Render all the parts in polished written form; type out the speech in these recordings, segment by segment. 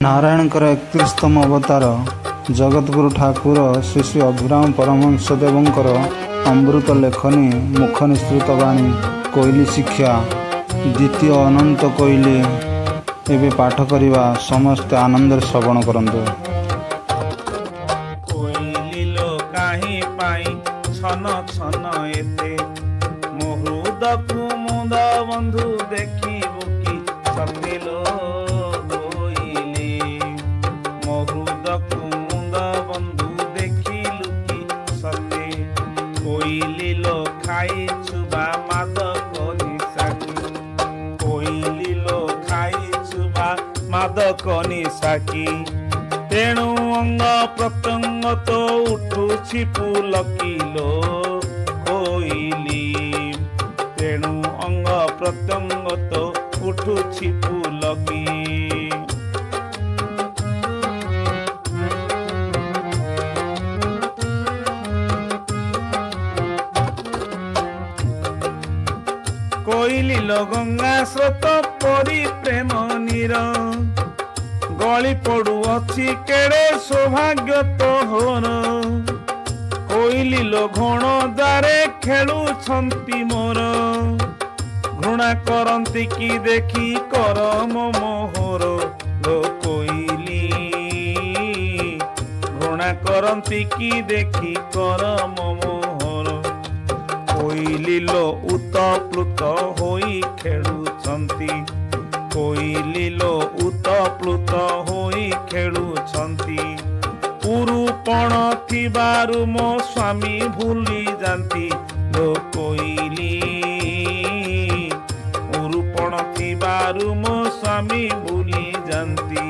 नारायणकर 31तम अवतार जगतगुरु ठाकुर श्री श्री अभिराम परमहंस देवंकर अमृत लेखनी मुख निसृत बाणी कोइली शिक्षा द्वितीय अनंत कोइली एवं पाठ करवा समस्ते आनंद श्रवण करंतु। बंधु देखी बुकी सतिलो बंधु देखी लुकी सते कोइली लो खाई छुबा मादक निशाकी कोइली लो खाई छुबा मादक निशाकी तेणु अंग प्रत्यंग तो उठुछि पुलकिलो कोइली तेणु अंग प्रत्यंग तो उठुछि पुलकी। कोइली लो गंगा स्रोत परी प्रेम नीर गली पड़ू अच्छी केड़े सौभाग्य तोहर कोइली लो घण द्वारे खेलु छंती मोर घृणा करंती की देखी करम मोहर लो कोइली घृणा करंती की देखी करम मोहर कोइली लो उतप्लुत होई खेलुछंती कोइली लो उतप्लुत होई खेलुछंती पुरुपण थिबारु मो स्वामी भूली जाती लो कोइली पुरुपण थिबारु मो स्वामी भूली जाती।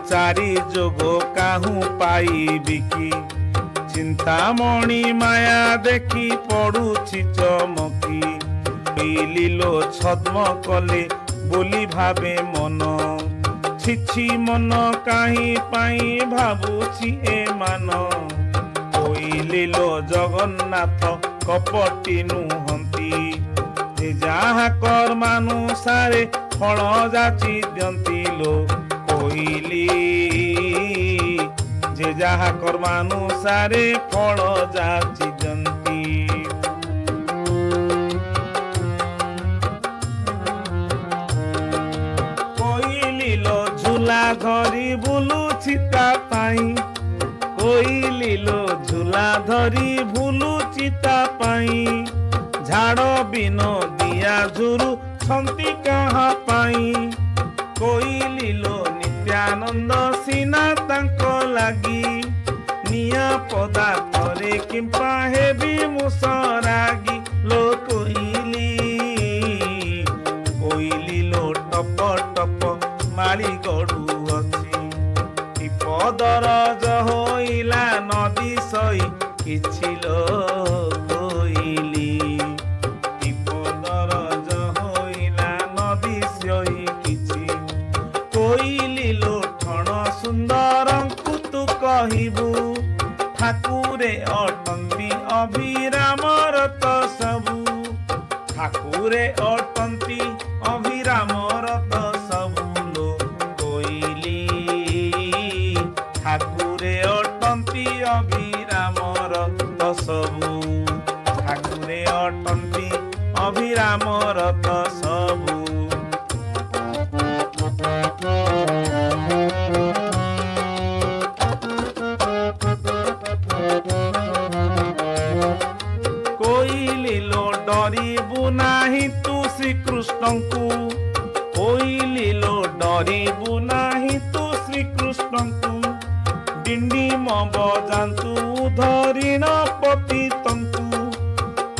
चारि जोगो काहू पाई बिकी चिंतामणि माया देखी पड़ुछि चमकी लीलो छद्म कले बोली भावे मन छिछि मन काहीं पाई भाबुछि ए मान कोइलीलो जगन्नाथ कपटी नुहंती जहा कर्मानुसारे फल जाची दियंती लो कोइली जे जहा कर्मानुसारे फल जाची जंती। कोइली लो झूला धरी बुलुछि ता पाई कोइली लो झूला धरी बुलुछि ता पाई झाड़ बिनो दिया झुरु छंती कहा पाई कोइली लो नित्यानंद सीना तांको लागी निया पदार्थरे किंपा हेबी मुसरागी लो कोइली कोइली लो टप टप माली गड़ू अछि पदरज होइला नदी सई किछि लो कोइली पदरज होइला नदी सई किछि कोइली लो ठण सुंदर कुतु कहिबू ठाकुरे अटंती अभिरामर तो सबू ठाकुरे अटंती अभिरामर तो सबू लो कोइली ठाकुरे अटंती अभिरामर तो सबू ठाकुरे अटंती अभिरामर तो सबू। कोइली लो डरिबु नाही तू श्रीकृष्ण को कोइली लो डरिबु नाही तू श्रीकृष्ण को डिंडी बजातु धरिण पतितंतु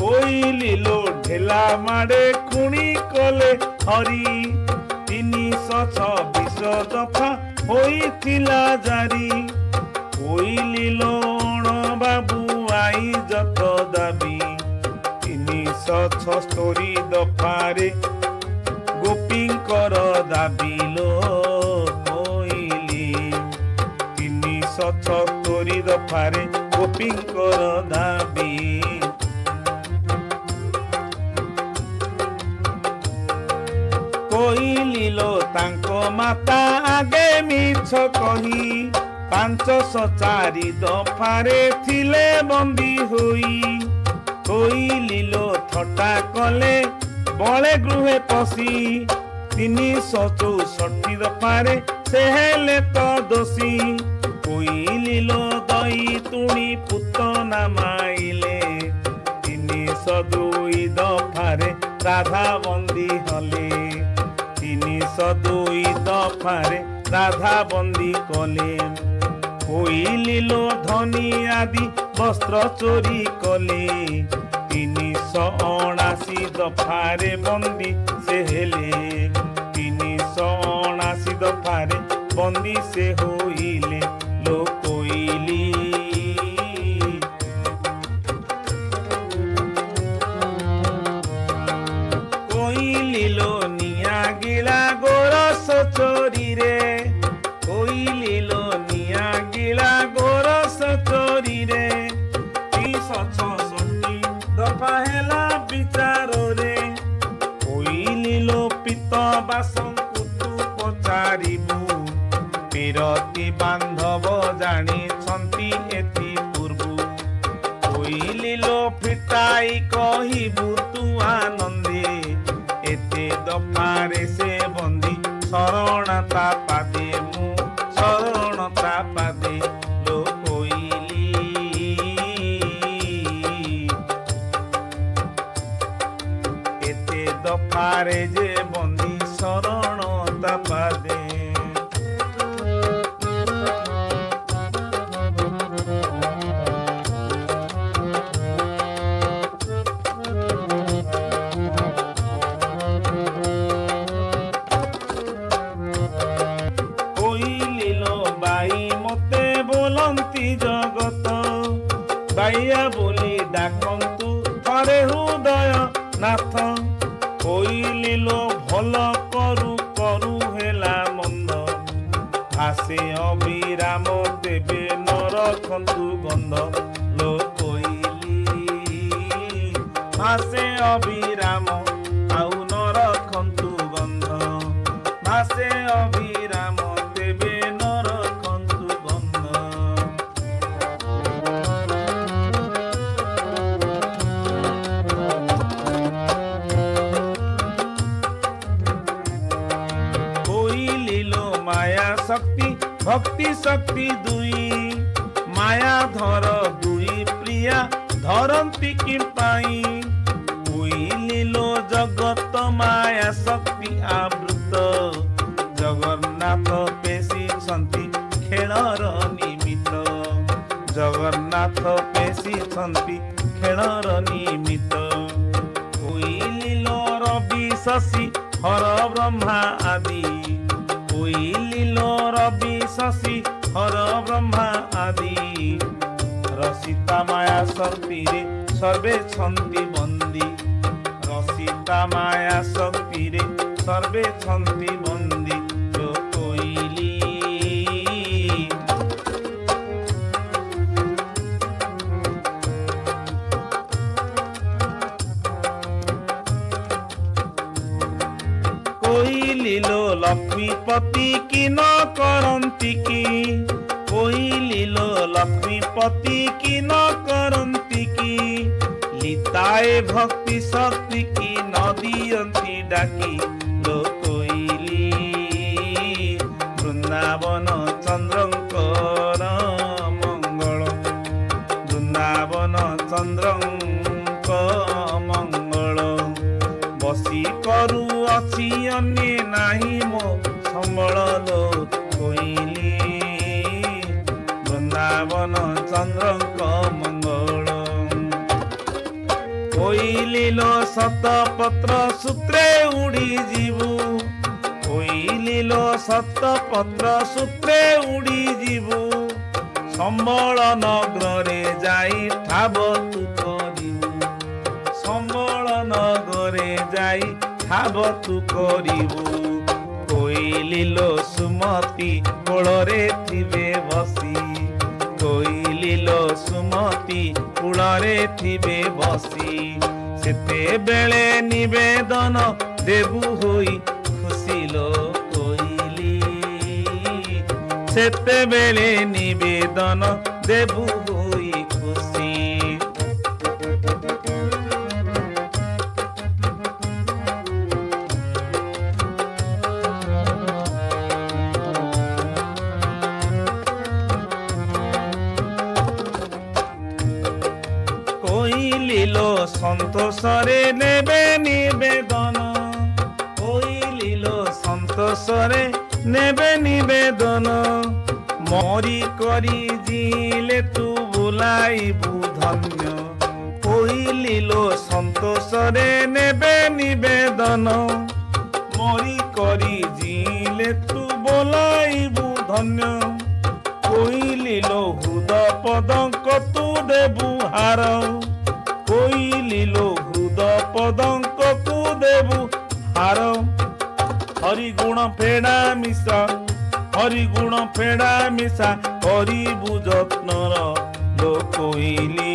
कोइली लो ढेला माडे खुणी कले हरि 326 दफा होइथिला जारी कोइली लो बाबू आई जत दाबी 376 दफारे गोपींकर दाबी लो कोइली 376 ଚାରୋରି ଦଫାରେ ଗୋପୀଙ୍କର ଦାବି। କହିଲିଲୋ ତାଙ୍କ ମାତା ଆଗେ ମିଛ କହି 504 ଦଫାରେ ଥିଲେ ବନ୍ଦୀ ହୋଇ। କହିଲିଲୋ ଥଟ୍ଟା କଲେ ବଳେ ଗୃହେ ପଶି 364 ଦଫାରେ ସେ ହେଲେ ତ ଦୋଷୀ। କହିଲିଲୋ ଦଇ ତୁଣି ପୁତନା ମାଇଲେ 302 ଦଫାରେ ରାଧା ବନ୍ଦୀ ହଲେ। 302 ଦଫାରେ ରାଧା ବନ୍ଦୀ କଲେ। କହିଲିଲୋ ଧନୀ ଆଦି ବସ୍ତ୍ର ଚୋରି କଲେ 379 ଦଫାରେ ବନ୍ଦୀ ସେ ହେଲେ। 379 ଦଫାରେ ବନ୍ଦୀ ସେ ହୋଇଲେ ଲୋ କୋଇଲି। କହିଲିଲୋ ନିଆଁ ଗିଳା ଗୋରସ ଚୋରିରେ। କହିଲିଲୋ ନିଆଁ ଗିଳା ଗୋରସ ଚୋରିରେ 366 ଦଫା ହେଲା ବିଚାରରେ। କହିଲିଲୋ ପିତ ବାସଙ୍କୁ ତୁ ପଚାରିବୁ ବିରତି ବାନ୍ଧବ ଜାଣିଛନ୍ତି ଏଥି ପୂର୍ବୁ। କହିଲିଲୋ ଫିଟାଇ କହିବୁ ତୁ ଆନନ୍ଦେ ଏତେ ଦଫାରେ ସେ ବନ୍ଦୀ ଶରଣତା ପାଦେ ମୁଁ ଶରଣତା ପାଦେ ଲୋ କୋଇଲି। ଏତେ ଦଫାରେ ଯେ ବନ୍ଦୀ ଶରଣତା ପାଦେ। ଜଗତ ବାଇଆ ବୋଲି ଡାକନ୍ତୁ ଥରେ ହୃଦୟ ନାଥ। କହିଲିଲୋ ଭଲ କରୁ କରୁ ହେଲା ମନ୍ଦ ଭାସେ ଅବିରାମ ଦେବେ ନ ରଖନ୍ତୁ ଗନ୍ଧ ଲୋ କୋଇଲି। ଭାସେ ଅବିରାମ ଆଉ ନ ରଖନ୍ତୁ ଗନ୍ଧ ଭାସେ ଅବିରାମ ଦେବେ ନ ରଖନ୍ତୁ ଗନ୍ଧ। মায়া শক্তি ভক্তি শক্তি দুই মায়া ধর দুই প্রিয়া ধরନ୍ତି କି ପାଇଁ। କହିଲିଲୋ ଜଗତ ମାୟା ଶକ୍ତି ଆବୃତ ଜଗନ୍ନାଥ ପେଶିଛନ୍ତି ଖେଳର ନିମିତ୍ତ। ଜଗନ୍ନାଥ ପେଶିଛନ୍ତି ଖେଳର ନିମିତ୍ତ। କହିଲିଲୋ ରବି ଶଶି ହର ବ୍ରହ୍ମା ଆଦି। କହିଲିଲୋ ରବି ଶଶି ହର ବ୍ରହ୍ମା ଆଦି। ରସିତା ମାୟା ଶକ୍ତିରେ ସର୍ବେ ଛନ୍ତି ବନ୍ଦୀ। ରସିତା ମାୟା ଶକ୍ତିରେ ସର୍ବେ ଛନ୍ତି ବନ୍ଦୀ ଲୋ କୋଇଲି। କହିଲିଲୋ ଲକ୍ଷ୍ମୀପତି କି ନ କରନ୍ତି କି। କହିଲିଲୋ ଲକ୍ଷ୍ମୀପତି କି ନ କରନ୍ତି କି। ଲିତାଏ ଭକ୍ତି ଶକ୍ତି କି ନ ଦିଅନ୍ତି ଡାକି ଲୋ କୋଇଲି। ବୃନ୍ଦାବନ ଚନ୍ଦ୍ରଙ୍କର ମଙ୍ଗଳ ବୃନ୍ଦାବନ ଚନ୍ଦ୍ରଙ୍କ ମଙ୍ଗଳ। ବସି କରୁଅଛି ଅନ୍ୟ ନାହିଁ ମୋ ସମ୍ବଳ ଲୋ କୋଇଲି। ବୃନ୍ଦାବନ ଚନ୍ଦ୍ରଙ୍କ ମଙ୍ଗଳ। କହିଲିଲୋ ଶତପତ୍ର ସୂତ୍ରେ ଉଡ଼ିଯିବୁ। କହିଲିଲୋ ଶତପତ୍ର ସୂତ୍ରେ ଉଡ଼ିଯିବୁ। ସମ୍ବଳ ନଗରରେ ଯାଇ ଠାବ ତୁ କରିବୁ। ସମ୍ବଳ ନଗରରେ ଯାଇ ଠାବ ତୁ କରିବୁ। କହିଲିଲୋ ସୁମତି କୋଳରେ ଥିବେ ବସି। ନଦୀ କୂଳରେ ଥିବେ ବସି ସେତେବେଳେ ନିବେଦନ ଦେବୁ ହୋଇ ଖୁସି ଲୋ କୋଇଲି ସେତେବେଳେ ନିବେଦନ ଦେବୁ ହୋଇ ଖୁସି କୋଇଲିଲୋ ସନ୍ତୋଷରେ ନେବେ ନିବେଦନ କୋଇଲିଲୋ ସନ୍ତୋଷରେ ନେବେ ନିବେଦନ ମରି କରି ଜିଲେ ତୁ ବୁଲାଇବୁ ଧନ୍ୟ କୋଇଲିଲୋ ସନ୍ତୋଷରେ ନେବେ ନିବେଦନ ମରି କରି ଜିଲେ ତୁ ବୋଲାଇବୁ ଧନ୍ୟ କୋଇଲିଲୋ ହୃଦ ପଦଙ୍କ ତୁ ଦେବୁ ହାର କୋଇଲିଲୋ ହୃଦ ପଦଙ୍କ ତୁ ଦେବୁ ହାର ହରିଗୁଣ ଫେଡ଼ା ମିଶା ହରିଗୁଣ ଫେଡ଼ା ମିଶା କରିବୁ ଯତ୍ନର ଲୋ କୋଇଲି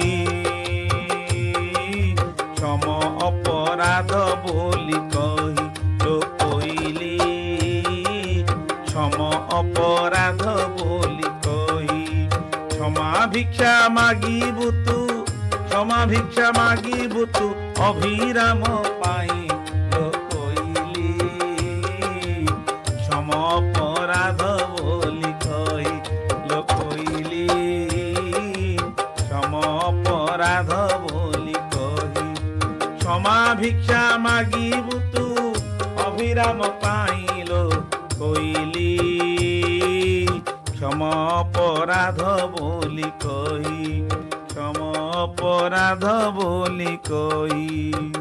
କ୍ଷମ ଅପରାଧ ବୋଲି କହି ଲୋ କୋଇଲି କ୍ଷମ ଅପରାଧ ବୋଲି କହି କ୍ଷମା ଭିକ୍ଷା ମାଗିବୁ ତୁ କ୍ଷମା ଭିକ୍ଷା ମାଗିବୁ ତୁ ଅଭିରାମ ପାଇଁ ଲୋ କୋଇଲି କ୍ଷମ ଅପରାଧ ବୋଲି କହି ଲୋ କୋଇଲି କ୍ଷମ ଅପରାଧ ବୋଲି କହି କ୍ଷମା ଭିକ୍ଷା ମାଗିବୁ ତୁ ଅଭିରାମ ପାଇଁ ଲୋ କୋଇଲି କ୍ଷମ ଅପରାଧ ବୋଲି କହି କ୍ଷମ ଅପରାଧ ବୋଲି କହି